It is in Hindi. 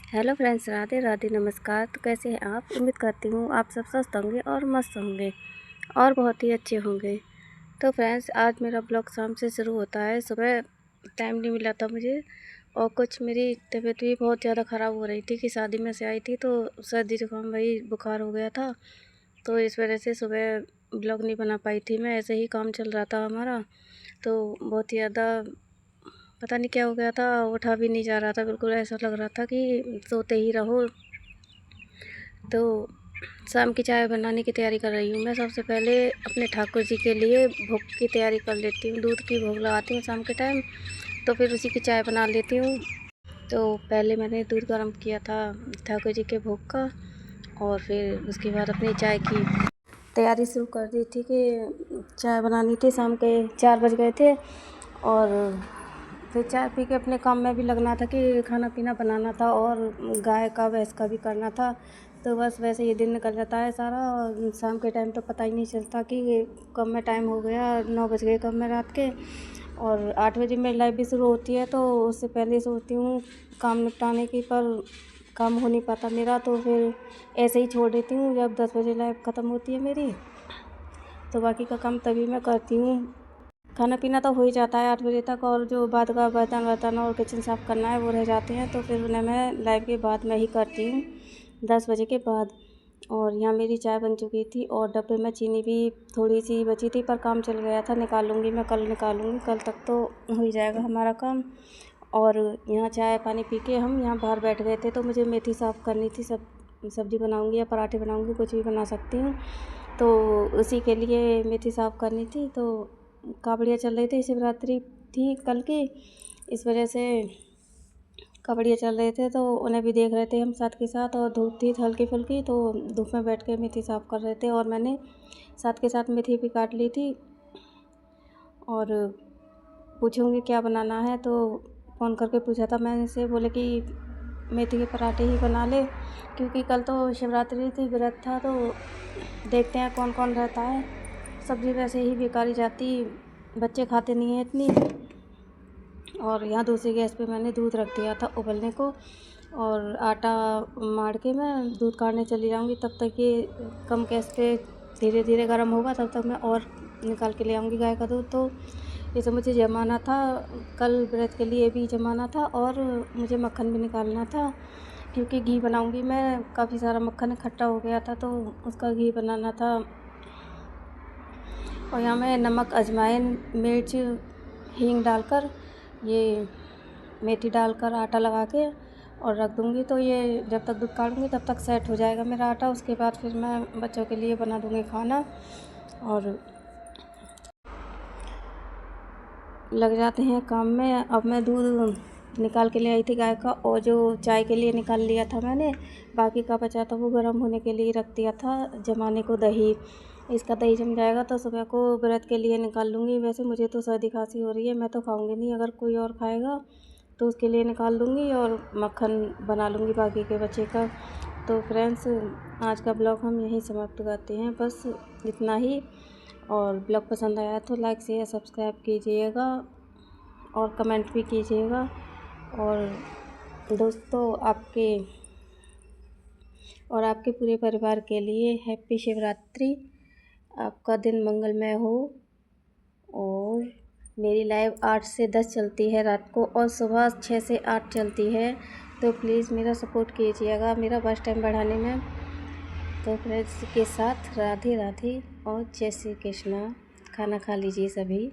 हेलो फ्रेंड्स, राधे राधे, नमस्कार। तो कैसे हैं आप? उम्मीद करती हूँ आप सब स्वस्थ होंगे और मस्त होंगे और बहुत ही अच्छे होंगे। तो फ्रेंड्स, आज मेरा ब्लॉग शाम से शुरू होता है। सुबह टाइम नहीं मिला था मुझे और कुछ मेरी तबीयत भी बहुत ज़्यादा ख़राब हो रही थी कि शादी में से आई थी तो सर्दी जुकाम वही बुखार हो गया था। तो इस वजह से सुबह ब्लॉग नहीं बना पाई थी मैं। ऐसे ही काम चल रहा था हमारा, तो बहुत ही ज़्यादा पता नहीं क्या हो गया था, उठा भी नहीं जा रहा था। बिल्कुल ऐसा लग रहा था कि सोते ही रहो। तो शाम की चाय बनाने की तैयारी कर रही हूँ मैं। सबसे पहले अपने ठाकुर जी के लिए भोग की तैयारी कर लेती हूँ। दूध की भोग लगाती हूँ शाम के टाइम, तो फिर उसी की चाय बना लेती हूँ। तो पहले मैंने दूध गर्म किया था ठाकुर जी के भोग का, और फिर उसके बाद अपनी चाय की तैयारी शुरू कर दी थी कि चाय बनानी थी। शाम के 4 बज गए थे और फिर चाय पी के अपने काम में भी लगना था कि खाना पीना बनाना था और गाय का भैंस का भी करना था। तो बस वैसे ही दिन निकल जाता है सारा, और शाम के टाइम तो पता ही नहीं चलता कि कब में टाइम हो गया। 9 बज गए कब में रात के। और 8 बजे मेरी लाइफ भी शुरू होती है, तो उससे पहले सोचती हूँ काम निपटाने की, पर काम हो नहीं पाता मेरा। तो फिर ऐसे ही छोड़ देती हूँ। जब 10 बजे लाइफ ख़त्म होती है मेरी, तो बाकी का काम तभी मैं करती हूँ। खाना पीना तो हो ही जाता है 8 बजे तक, और जो बाद का बर्तन और किचन साफ़ करना है वो रह जाते हैं, तो फिर उन्हें मैं लाइव के बाद में ही करती हूँ, 10 बजे के बाद। और यहाँ मेरी चाय बन चुकी थी और डब्बे में चीनी भी थोड़ी सी बची थी, पर काम चल गया था। निकालूंगी मैं, कल निकालूंगी, कल तक तो हो ही जाएगा हमारा काम। और यहाँ चाय पानी पी के हम यहाँ बाहर बैठ गए थे, तो मुझे मेथी साफ़ करनी थी। सब्ज़ी बनाऊँगी या पराठे बनाऊँगी, कुछ भी बना सकती हूँ। तो उसी के लिए मेथी साफ़ करनी थी। तो कावड़ियाँ चल रही थी, शिवरात्रि थी कल की, इस वजह से कावड़ियाँ चल रहे थे, तो उन्हें भी देख रहे थे हम साथ के साथ। और धूप थी हल्की फुल्की, तो धूप में बैठ के मेथी साफ़ कर रहे थे, और मैंने साथ के साथ मेथी भी काट ली थी। और पूछूंगी क्या बनाना है, तो फ़ोन करके पूछा था मैंने से, बोले कि मेथी के पराठे ही बना ले, क्योंकि कल तो शिवरात्रि थी, व्रत था। तो देखते हैं कौन कौन रहता है। सब्ज़ी वैसे ही बेकारी जाती, बच्चे खाते नहीं हैं इतनी। और यहाँ दूसरी गैस पे मैंने दूध रख दिया था उबलने को, और आटा मार के मैं दूध काढ़ने चली जाऊँगी। तब तक ये कम गैस पे धीरे धीरे गर्म होगा, तब तक मैं और निकाल के ले आऊँगी गाय का दूध। तो इसे मुझे जमाना था, कल व्रत के लिए भी जमाना था, और मुझे मक्खन भी निकालना था, क्योंकि घी बनाऊँगी मैं। काफ़ी सारा मक्खन इकट्ठा हो गया था, तो उसका घी बनाना था। और यहाँ मैं नमक, अजवाइन, मिर्च, हींग डालकर, ये मेथी डालकर आटा लगा के और रख दूँगी। तो ये जब तक दूध काढ़ूँगी तब तक सेट हो जाएगा मेरा आटा। उसके बाद फिर मैं बच्चों के लिए बना दूँगी खाना, और लग जाते हैं काम में। अब मैं दूध निकाल के ले आई थी गाय का, और जो चाय के लिए निकाल लिया था मैंने, बाकी का बचा था वो गर्म होने के लिए रख दिया था जमाने को दही। इसका दही जम जाएगा तो सुबह को व्रत के लिए निकाल लूँगी। वैसे मुझे तो सर्दी खांसी हो रही है, मैं तो खाऊंगी नहीं, अगर कोई और खाएगा तो उसके लिए निकाल दूँगी और मक्खन बना लूँगी बाकी के बच्चे का। तो फ्रेंड्स, आज का ब्लॉग हम यहीं समाप्त करते हैं, बस इतना ही। और ब्लॉग पसंद आया तो लाइक शेयर सब्सक्राइब कीजिएगा और कमेंट भी कीजिएगा। और दोस्तों, आपके पूरे परिवार के लिए हैप्पी शिवरात्रि। आपका दिन मंगलमय हो। और मेरी लाइव 8 से 10 चलती है रात को, और सुबह 6 से 8 चलती है। तो प्लीज़ मेरा सपोर्ट कीजिएगा मेरा वॉच टाइम बढ़ाने में। तो फ्रेंड्स के साथ राधे राधे और जय श्री कृष्णा। खाना खा लीजिए सभी।